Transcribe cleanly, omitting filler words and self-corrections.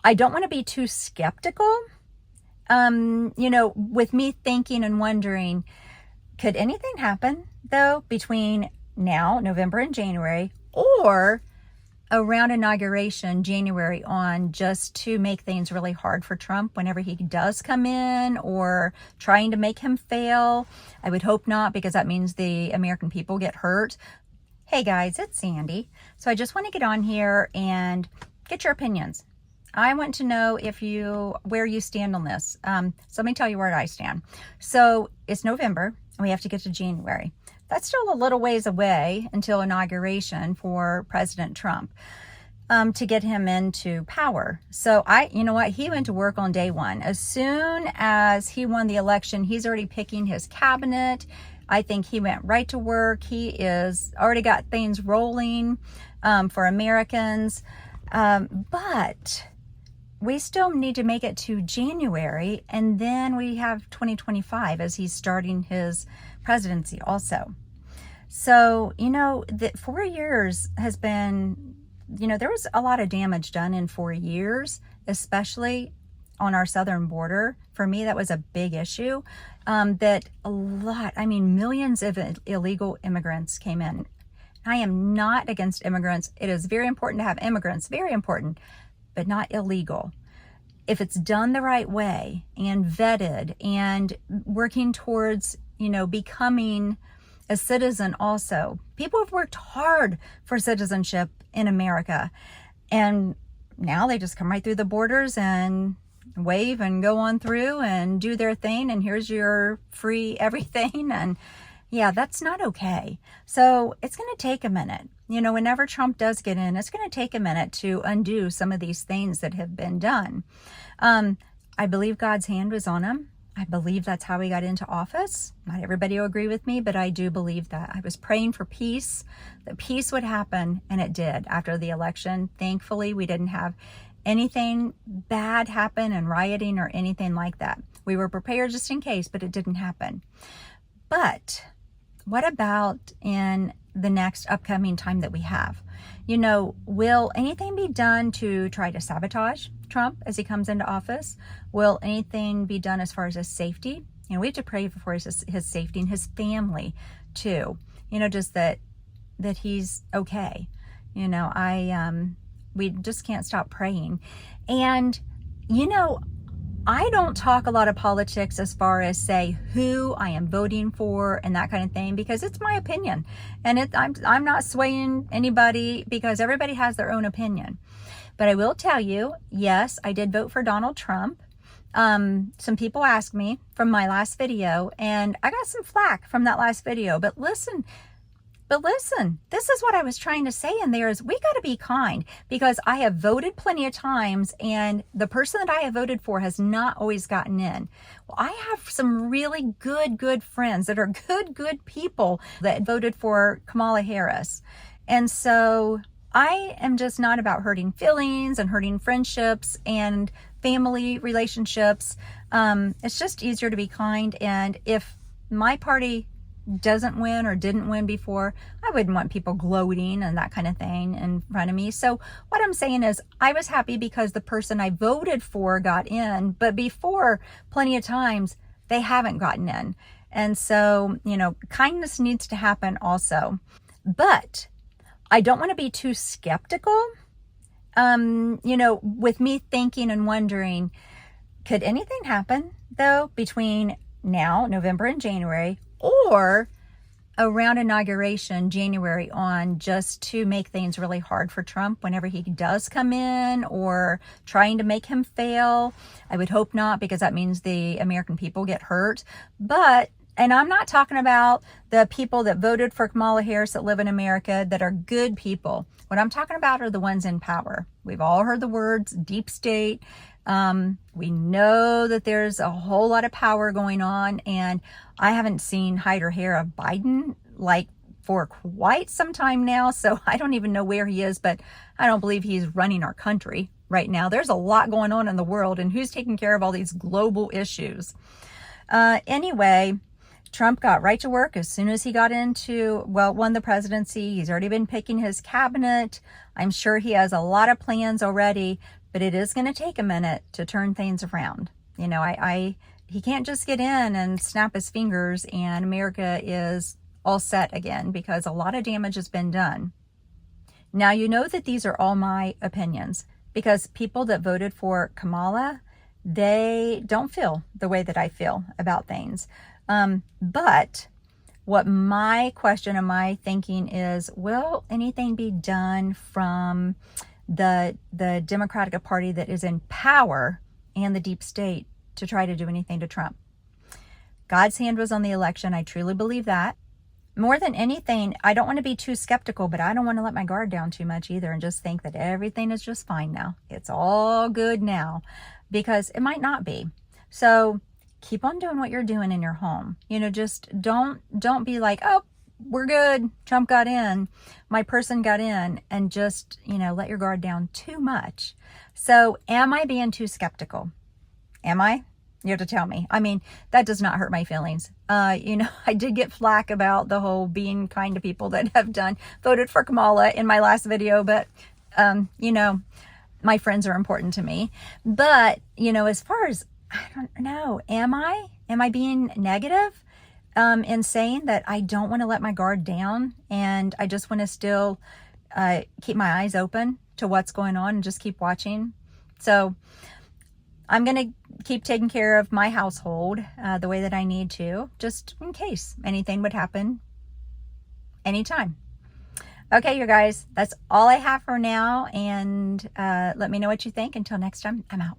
I don't want to be too skeptical, with me thinking and wondering, could anything happen though between now, November and January, or around inauguration, January on, just to make things really hard for Trump whenever he does come in, or trying to make him fail? I would hope not, because that means the American people get hurt. Hey guys, it's Sandy. So I just want to get on here and get your opinions. I want to know where you stand on this. So let me tell you where I stand. So it's November and we have to get to January. That's still a little ways away until inauguration for President Trump, to get him into power. So you know what? He went to work on day one. As soon as he won the election, he's already picking his cabinet. I think he went right to work. He is already got things rolling for Americans. But we still need to make it to January, and then we have 2025 as he's starting his presidency also. So, that 4 years has been, there was a lot of damage done in 4 years, especially on our southern border. For me, that was a big issue. Millions of illegal immigrants came in. I am not against immigrants. It is very important to have immigrants, very important, but not illegal. If it's done the right way and vetted and working towards, becoming a citizen also. People have worked hard for citizenship in America, and now they just come right through the borders and wave and go on through and do their thing, and here's your free everything. And yeah, that's not okay. So it's going to take a minute. Whenever Trump does get in, it's going to take a minute to undo some of these things that have been done. I believe God's hand was on him. I believe that's how he got into office. Not everybody will agree with me, but I do believe that. I was praying for peace, that peace would happen, and it did after the election. Thankfully, we didn't have anything bad happen and rioting or anything like that. We were prepared just in case, but it didn't happen. But what about in the next upcoming time that we have? Will anything be done to try to sabotage Trump as he comes into office? Will anything be done as far as his safety? We have to pray for his safety and his family too. Just that he's okay. We just can't stop praying. And, I don't talk a lot of politics as far as say who I am voting for and that kind of thing, because it's my opinion, and I'm not swaying anybody, because everybody has their own opinion. But I will tell you, yes, I did vote for Donald Trump. Some people asked me from my last video, and I got some flack from that last video. But listen, this is what I was trying to say in there is we got to be kind, because I have voted plenty of times, and the person that I have voted for has not always gotten in. Well, I have some really good friends that are good people that voted for Kamala Harris. And so I am just not about hurting feelings and hurting friendships and family relationships. It's just easier to be kind. And if my party doesn't win or didn't win before, I wouldn't want people gloating and that kind of thing in front of me. So what I'm saying is I was happy because the person I voted for got in, but before, plenty of times they haven't gotten in. And so, kindness needs to happen also. But I don't want to be too skeptical, with me thinking and wondering, could anything happen though between now, November and January, or around inauguration, January on, just to make things really hard for Trump whenever he does come in, or trying to make him fail? I would hope not, because that means the American people get hurt. And I'm not talking about the people that voted for Kamala Harris that live in America that are good people. What I'm talking about are the ones in power. We've all heard the words deep state. We know that there's a whole lot of power going on, and I haven't seen hide or hair of Biden for quite some time now. So I don't even know where he is, but I don't believe he's running our country right now. There's a lot going on in the world, and who's taking care of all these global issues? Anyway, Trump got right to work as soon as he won the presidency. He's already been picking his cabinet. I'm sure he has a lot of plans already, but it is going to take a minute to turn things around. You know, he can't just get in and snap his fingers and America is all set again, because a lot of damage has been done. Now, you know that these are all my opinions, because people that voted for Kamala, they don't feel the way that I feel about things. But what my question and my thinking is, will anything be done from the Democratic Party that is in power and the deep state to try to do anything to Trump? God's hand was on the election. I truly believe that. More than anything, I don't want to be too skeptical, but I don't want to let my guard down too much either and just think that everything is just fine now. It's all good now, because it might not be. So keep on doing what you're doing in your home. You know, just don't be like, oh, we're good. Trump got in. My person got in, and just, you know, let your guard down too much. So am I being too skeptical? Am I? You have to tell me. I mean, that does not hurt my feelings. You know, I did get flack about the whole being kind to people that have voted for Kamala in my last video, but, you know, my friends are important to me. But, you know, as far as, I don't know, am I being negative in saying that I don't want to let my guard down and I just want to still keep my eyes open to what's going on and just keep watching? So I'm going to keep taking care of my household the way that I need to, just in case anything would happen anytime. Okay, you guys, that's all I have for now. And let me know what you think. Until next time, I'm out.